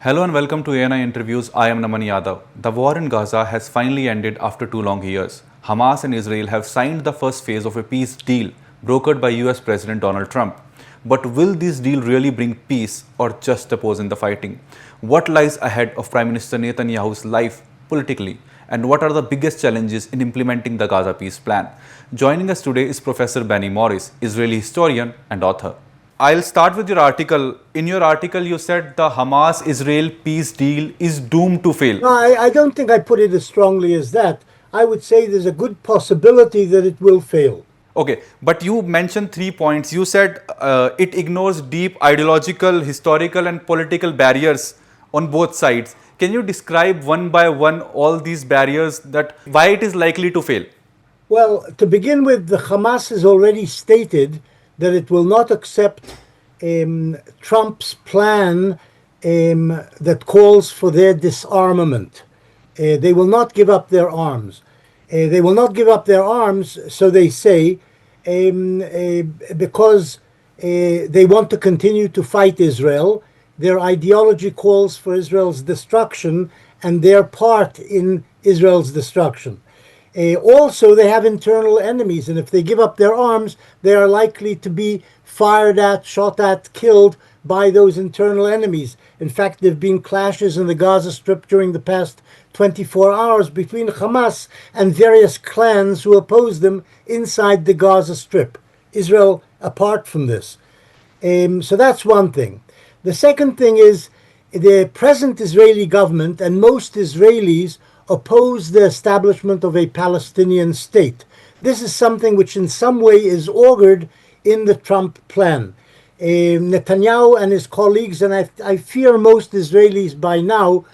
Hello and welcome to ANI Interviews. I am Naman Yadav. The war in Gaza has finally ended after 2 long years. Hamas and Israel have signed the first phase of a peace deal brokered by US President Donald Trump. But will this deal really bring peace or just a pause in the fighting? What lies ahead of Prime Minister Netanyahu's life politically? And what are the biggest challenges in implementing the Gaza peace plan? Joining us today is Professor Benny Morris, Israeli historian and author. I'll start with your article. In your article, you said the Hamas-Israel peace deal is doomed to fail. No, I don't think I put it as strongly as that. I would say there's a good possibility that it will fail. Okay, but you mentioned 3 points. You said it ignores deep ideological, historical, and political barriers on both sides. Can you describe one by one all these barriers that why it is likely to fail? Well, to begin with, the Hamas has already stated that it will not accept Trump's plan that calls for their disarmament. They will not give up their arms. They will not give up their arms, so they say, because they want to continue to fight Israel. Their ideology calls for Israel's destruction and their part in Israel's destruction. Also, they have internal enemies, and if they give up their arms, they are likely to be fired at, shot at, killed by those internal enemies. In fact, there have been clashes in the Gaza Strip during the past 24 hours between Hamas and various clans who oppose them inside the Gaza Strip. Israel apart from this. So that's one thing. The second thing is the present Israeli government and most Israelis oppose the establishment of a Palestinian state. This is something which in some way is augured in the Trump plan. Netanyahu and his colleagues, and I fear most Israelis by now,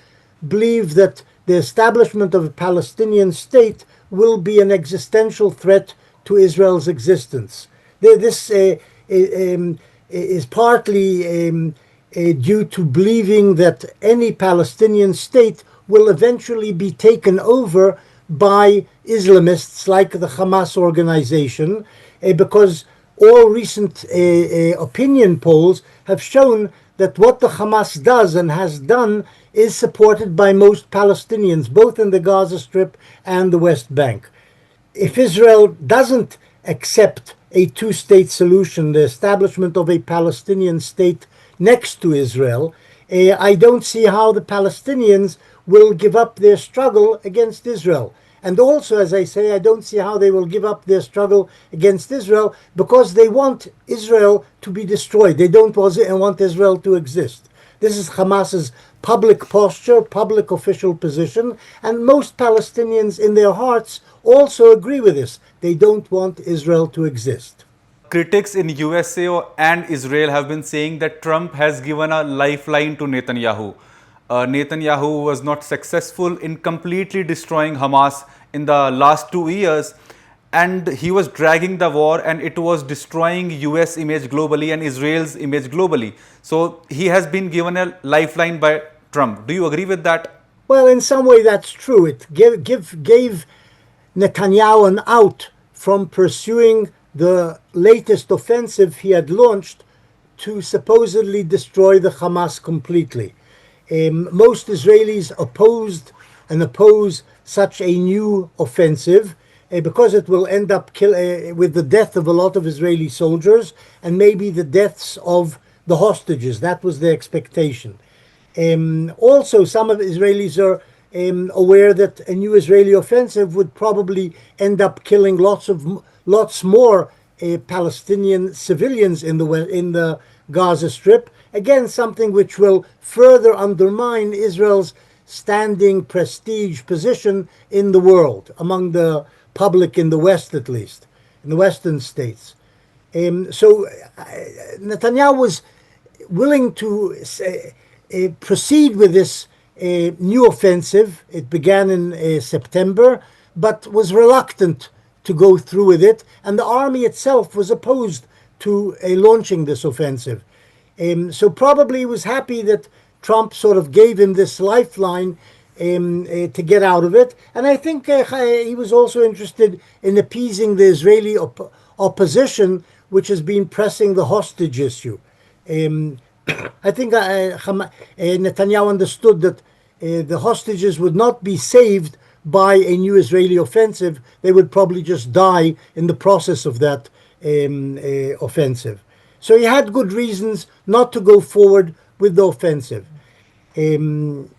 believe that the establishment of a Palestinian state will be an existential threat to Israel's existence. This is partly due to believing that any Palestinian state will eventually be taken over by Islamists like the Hamas organization, because all recent opinion polls have shown that what the Hamas does and has done is supported by most Palestinians, both in the Gaza Strip and the West Bank. If Israel doesn't accept a two-state solution, the establishment of a Palestinian state next to Israel, I don't see how the Palestinians will give up their struggle against Israel. And also, as I say, I don't see how they will give up their struggle against Israel because they want Israel to be destroyed. They don't want Israel to exist. This is Hamas's public posture, public official position, and most Palestinians in their hearts also agree with this. They don't want Israel to exist. Critics in USA and Israel have been saying that Trump has given a lifeline to Netanyahu. Netanyahu was not successful in completely destroying Hamas in the last 2 years, and he was dragging the war and it was destroying US image globally and Israel's image globally. So he has been given a lifeline by Trump. Do you agree with that? Well, in some way that's true. It gave Netanyahu an out from pursuing the latest offensive he had launched to supposedly destroy the Hamas completely. Most Israelis opposed and oppose such a new offensive because it will end up with the death of a lot of Israeli soldiers and maybe the deaths of the hostages. That was the expectation. Also, some of Israelis are aware that a new Israeli offensive would probably end up killing lots more Palestinian civilians in the Gaza Strip. Again, something which will further undermine Israel's standing prestige position in the world, among the public in the West at least, in the Western states. So Netanyahu was willing to proceed with this new offensive. It began in September, but was reluctant to go through with it, and the army itself was opposed to launching this offensive. So probably he was happy that Trump sort of gave him this lifeline to get out of it. And I think he was also interested in appeasing the Israeli opposition, which has been pressing the hostage issue. I think Netanyahu understood that the hostages would not be saved by a new Israeli offensive. They would probably just die in the process of that offensive. So he had good reasons not to go forward with the offensive. Um,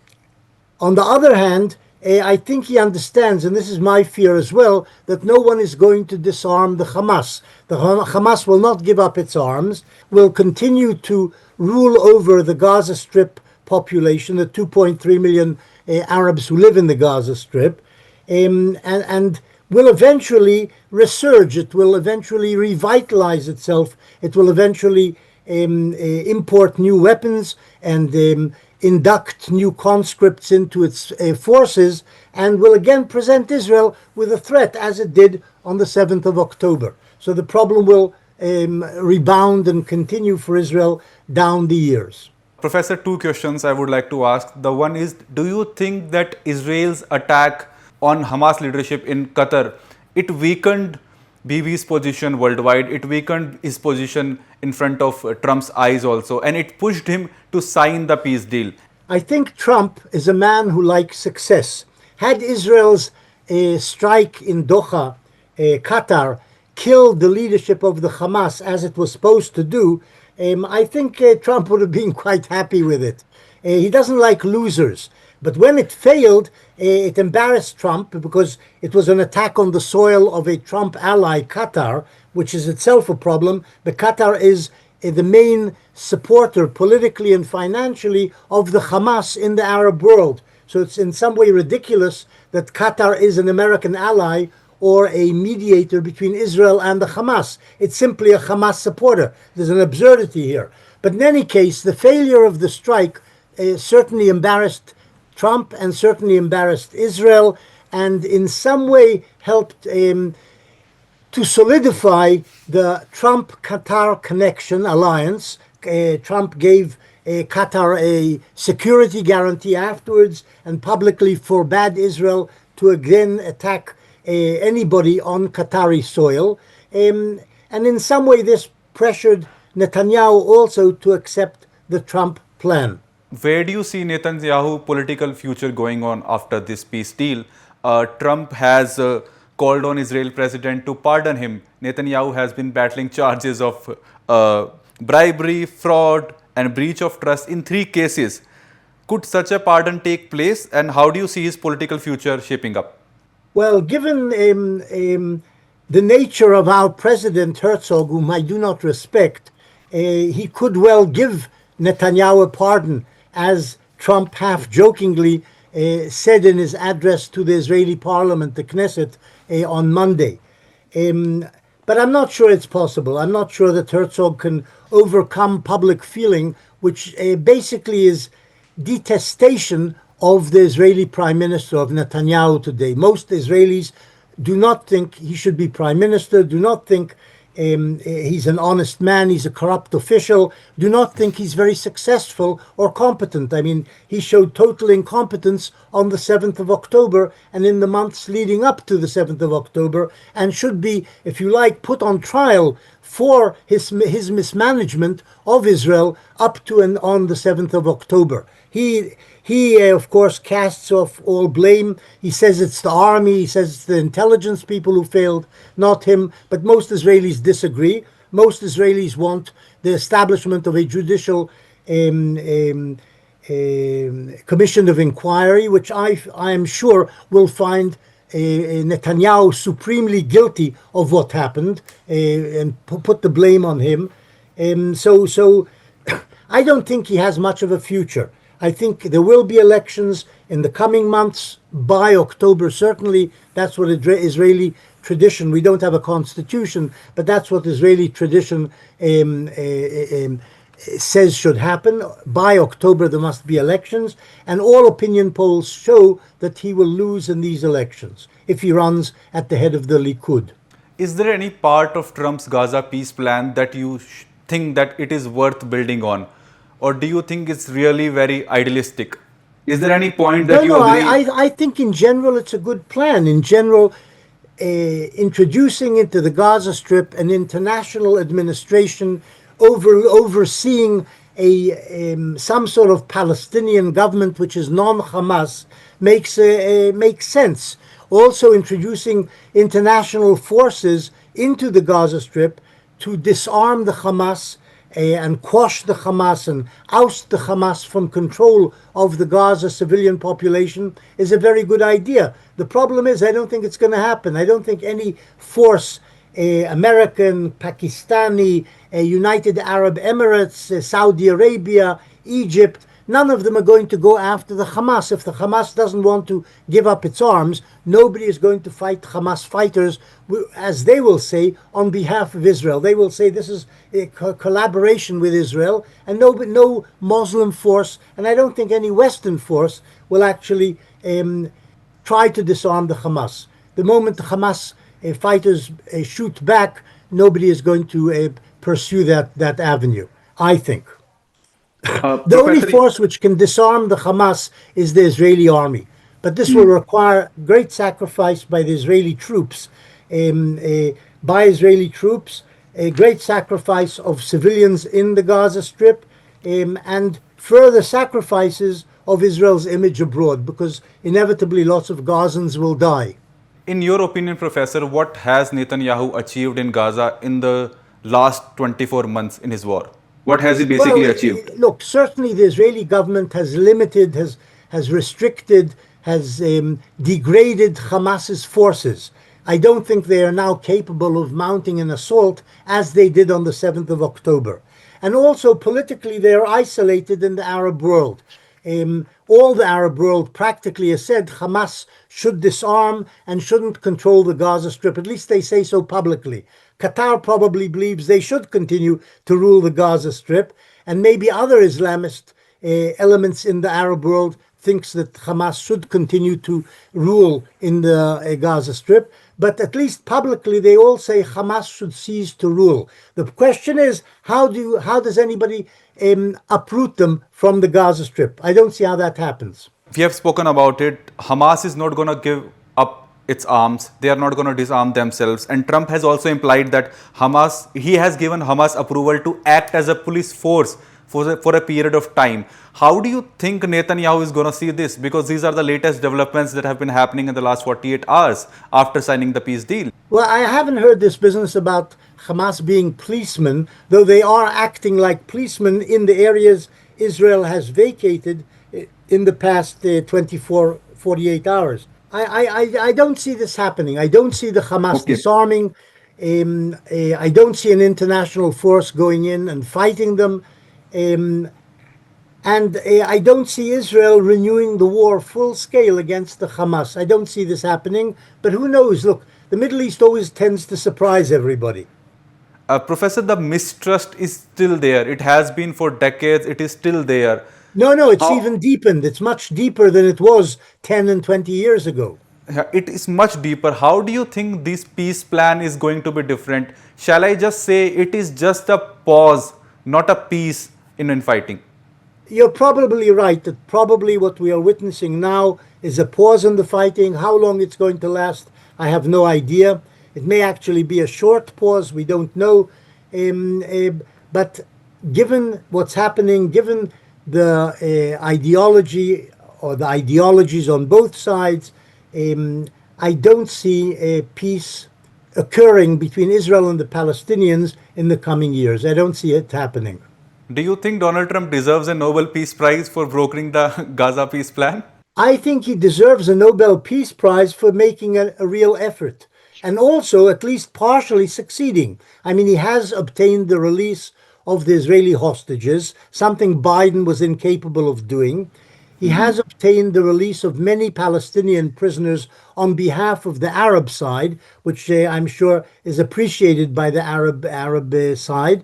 on the other hand, I think he understands, and this is my fear as well, that no one is going to disarm the Hamas. The Hamas will not give up its arms, will continue to rule over the Gaza Strip population, the 2.3 million Arabs who live in the Gaza Strip, and will eventually resurge. It will eventually revitalize itself. It will eventually import new weapons and induct new conscripts into its forces, and will again present Israel with a threat as it did on the 7th of October. So the problem will rebound and continue for Israel down the years. Professor, two questions I would like to ask. The one is, do you think that Israel's attack on Hamas leadership in Qatar, it weakened Bibi's position worldwide, it weakened his position in front of Trump's eyes also, and it pushed him to sign the peace deal? I think Trump is a man who likes success. Had Israel's strike in Doha, Qatar, killed the leadership of the Hamas as it was supposed to do, I think Trump would have been quite happy with it. He doesn't like losers. But when it failed, it embarrassed Trump because it was an attack on the soil of a Trump ally, Qatar, which is itself a problem. But Qatar is the main supporter politically and financially of the Hamas in the Arab world. So it's in some way ridiculous that Qatar is an American ally or a mediator between Israel and the Hamas. It's simply a Hamas supporter. There's an absurdity here. But in any case, the failure of the strike certainly embarrassed Trump and certainly embarrassed Israel, and in some way helped to solidify the Trump-Qatar connection alliance. Trump gave Qatar a security guarantee afterwards and publicly forbade Israel to again attack anybody on Qatari soil. And in some way this pressured Netanyahu also to accept the Trump plan. Where do you see Netanyahu's political future going on after this peace deal? Trump has called on Israel president to pardon him. Netanyahu has been battling charges of bribery, fraud, and breach of trust in 3 cases. Could such a pardon take place, and how do you see his political future shaping up? Well, given the nature of our President Herzog, whom I do not respect, he could well give Netanyahu a pardon, as Trump half-jokingly said in his address to the Israeli parliament, the Knesset, on Monday. But I'm not sure it's possible. I'm not sure that Herzog can overcome public feeling, which basically is detestation of the Israeli Prime Minister, of Netanyahu today. Most Israelis do not think he should be Prime Minister, do not think he's an honest man, he's a corrupt official, do not think he's very successful or competent. I mean, he showed total incompetence on the 7th of October and in the months leading up to the 7th of October, and should be, if you like, put on trial for his mismanagement of Israel up to and on the 7th of October. He, of course, casts off all blame. He says it's the army, he says it's the intelligence people who failed, not him. But most Israelis disagree. Most Israelis want the establishment of a judicial commission of inquiry, which I am sure will find Netanyahu supremely guilty of what happened and put the blame on him. So I don't think he has much of a future. I think there will be elections in the coming months, by October certainly. That's what Israeli tradition, we don't have a constitution, but that's what Israeli tradition says should happen. By October there must be elections, and all opinion polls show that he will lose in these elections if he runs at the head of the Likud. Is there any part of Trump's Gaza peace plan that you think that it is worth building on? Or do you think it's really very idealistic? Is there any point that you agree? I think in general it's a good plan. In general, introducing into the Gaza Strip an international administration overseeing some sort of Palestinian government which is non-Hamas makes sense. Also, introducing international forces into the Gaza Strip to disarm the Hamas and quash the Hamas and oust the Hamas from control of the Gaza civilian population is a very good idea. The problem is, I don't think it's going to happen. I don't think any force, American, Pakistani, United Arab Emirates, Saudi Arabia, Egypt, none of them are going to go after the Hamas. If the Hamas doesn't want to give up its arms, nobody is going to fight Hamas fighters, as they will say, on behalf of Israel. They will say this is a collaboration with Israel, and no Muslim force, and I don't think any Western force, will actually try to disarm the Hamas. The moment the Hamas fighters shoot back, nobody is going to pursue that avenue, I think. The only force which can disarm the Hamas is the Israeli army. But this will require great sacrifice by the Israeli troops, a great sacrifice of civilians in the Gaza Strip, and further sacrifices of Israel's image abroad, because inevitably lots of Gazans will die. In your opinion, Professor, what has Netanyahu achieved in Gaza in the last 24 months in his war? What has he basically achieved? Look, certainly the Israeli government has limited, has restricted, has degraded Hamas's forces. I don't think they are now capable of mounting an assault as they did on the 7th of October. And also politically, they are isolated in the Arab world. All the Arab world practically has said Hamas should disarm and shouldn't control the Gaza Strip. At least they say so publicly. Qatar probably believes they should continue to rule the Gaza Strip, and maybe other Islamist elements in the Arab world thinks that Hamas should continue to rule in the Gaza Strip. But at least publicly, they all say Hamas should cease to rule. The question is, how does anybody uproot them from the Gaza Strip? I don't see how that happens. We have spoken about it. Hamas is not going to give up its arms. They are not going to disarm themselves. And Trump has also implied that he has given Hamas approval to act as a police force for a period of time. How do you think Netanyahu is going to see this? Because these are the latest developments that have been happening in the last 48 hours after signing the peace deal. Well, I haven't heard this business about Hamas being policemen, though they are acting like policemen in the areas Israel has vacated in the past 48 hours. I don't see this happening. I don't see the Hamas disarming. I don't see an international force going in and fighting them. And I don't see Israel renewing the war full scale against the Hamas. I don't see this happening. But who knows? Look, the Middle East always tends to surprise everybody. Professor, the mistrust is still there. It has been for decades. It is still there. No, it's even deepened. It's much deeper than it was 10 and 20 years ago. It is much deeper. How do you think this peace plan is going to be different? Shall I just say it is just a pause, not a peace in infighting? You're probably right that probably what we are witnessing now is a pause in the fighting. How long it's going to last, I have no idea. It may actually be a short pause. We don't know. But given what's happening, given the ideology or the ideologies on both sides, I don't see a peace occurring between Israel and the Palestinians in the coming years. I don't see it happening. Do you think Donald Trump deserves a Nobel Peace Prize for brokering the Gaza peace plan? I think he deserves a Nobel Peace Prize for making a real effort, and also at least partially succeeding. I mean, he has obtained the release of the Israeli hostages, something Biden was incapable of doing. He has obtained the release of many Palestinian prisoners on behalf of the Arab side, which I'm sure is appreciated by the Arab side.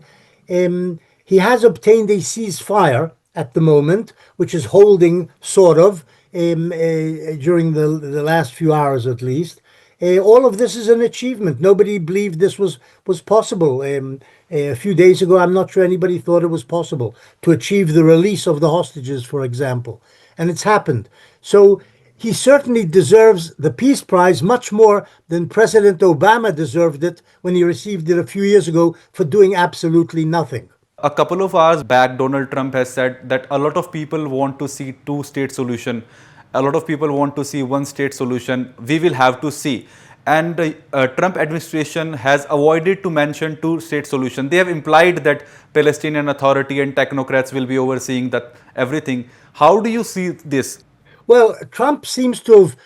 He has obtained a ceasefire at the moment, which is holding sort of during the last few hours at least. All of this is an achievement. Nobody believed this was possible. A few days ago, I'm not sure anybody thought it was possible to achieve the release of the hostages, for example. And it's happened. So he certainly deserves the Peace Prize much more than President Obama deserved it when he received it a few years ago for doing absolutely nothing. A couple of hours back, Donald Trump has said that a lot of people want to see two-state solution. A lot of people want to see one-state solution. We will have to see. And Trump administration has avoided to mention two-state solution. They have implied that Palestinian Authority and technocrats will be overseeing that everything. How do you see this? Well, Trump seems to have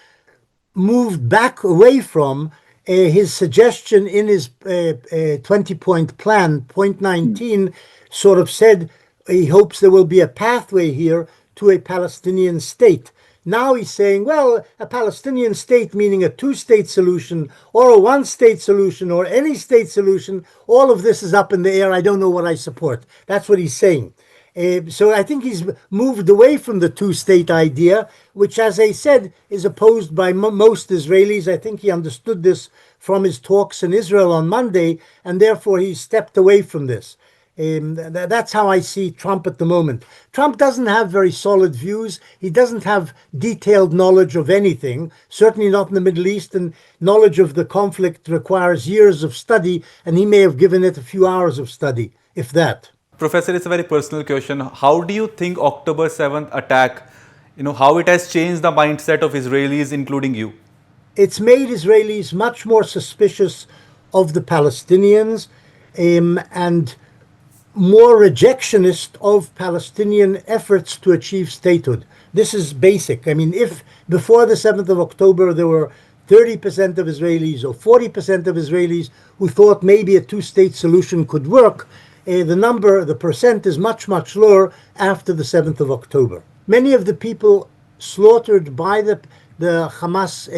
moved back away from his suggestion in his 20-point plan. Point 19 sort of said he hopes there will be a pathway here to a Palestinian state. Now he's saying, well, a Palestinian state, meaning a two-state solution or a one-state solution or any state solution, all of this is up in the air. I don't know what I support. That's what he's saying. So I think he's moved away from the two-state idea, which, as I said, is opposed by most Israelis. I think he understood this from his talks in Israel on Monday, and therefore he stepped away from this. That's how I see Trump at the moment. Trump doesn't have very solid views. He doesn't have detailed knowledge of anything, certainly not in the Middle East, and knowledge of the conflict requires years of study, and he may have given it a few hours of study, if that. Professor, it's a very personal question. How do you think October 7th attack, how it has changed the mindset of Israelis, including you? It's made Israelis much more suspicious of the Palestinians and more rejectionist of Palestinian efforts to achieve statehood. This is basic. I memean, if before the 7th of October there were 30% of Israelis or 40% of Israelis who thought maybe a two-state solution could work, the percent is much, much lower after the 7th of October. Many of the people slaughtered by the Hamas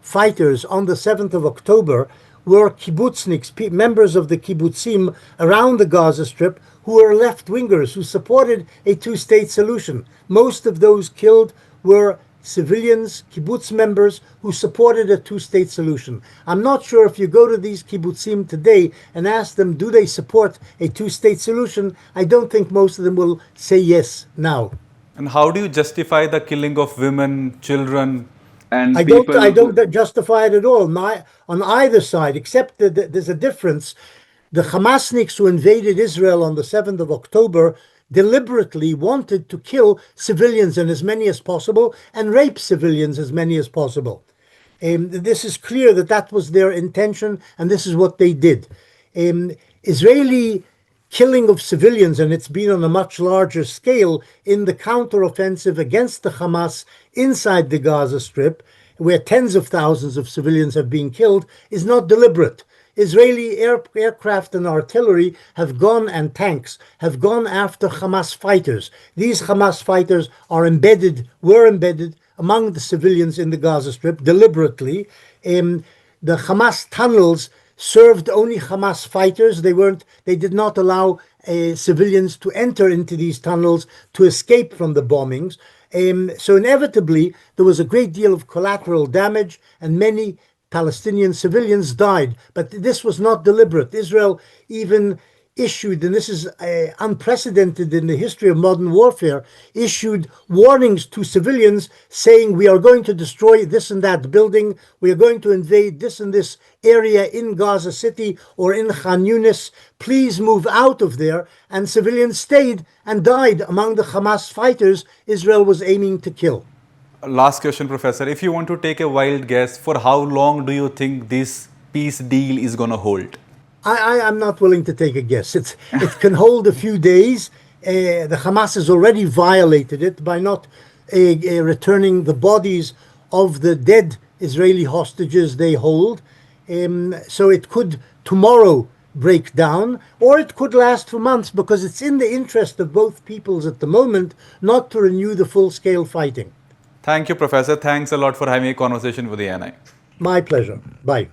fighters on the 7th of October were kibbutzniks, members of the kibbutzim around the Gaza Strip, who were left-wingers, who supported a two-state solution. Most of those killed were civilians, kibbutz members who supported a two-state solution. I'm not sure if you go to these kibbutzim today and ask them, do they support a two-state solution? I don't think most of them will say yes now. And how do you justify the killing of women, children, and I don't justify it at all, on either side, except that there's a difference. The Hamasniks who invaded Israel on the 7th of October deliberately wanted to kill civilians and as many as possible and rape civilians as many as possible. This is clear that was their intention, and this is what they did. Israeli killing of civilians, and it's been on a much larger scale in the counteroffensive against the Hamas inside the Gaza Strip, where tens of thousands of civilians have been killed, is not deliberate. Israeli aircraft and artillery and tanks have gone after Hamas fighters. These Hamas fighters were embedded among the civilians in the Gaza Strip deliberately. The Hamas tunnels served only Hamas fighters. They did not allow civilians to enter into these tunnels to escape from the bombings. So inevitably, there was a great deal of collateral damage, and many Palestinian civilians died. But this was not deliberate. Israel even issued, and this is unprecedented in the history of modern warfare, issued warnings to civilians saying, we are going to destroy this and that building, we are going to invade this and this area in Gaza City or in Khan Yunis, please move out of there. And civilians stayed and died among the Hamas fighters Israel was aiming to kill. Last question, Professor. If you want to take a wild guess, for how long do you think this peace deal is going to hold? I'm not willing to take a guess. It can hold a few days. The Hamas has already violated it by not returning the bodies of the dead Israeli hostages they hold. So it could tomorrow break down, or it could last for months, because it's in the interest of both peoples at the moment not to renew the full-scale fighting. Thank you, Professor. Thanks a lot for having a conversation with the ANI. My pleasure. Bye.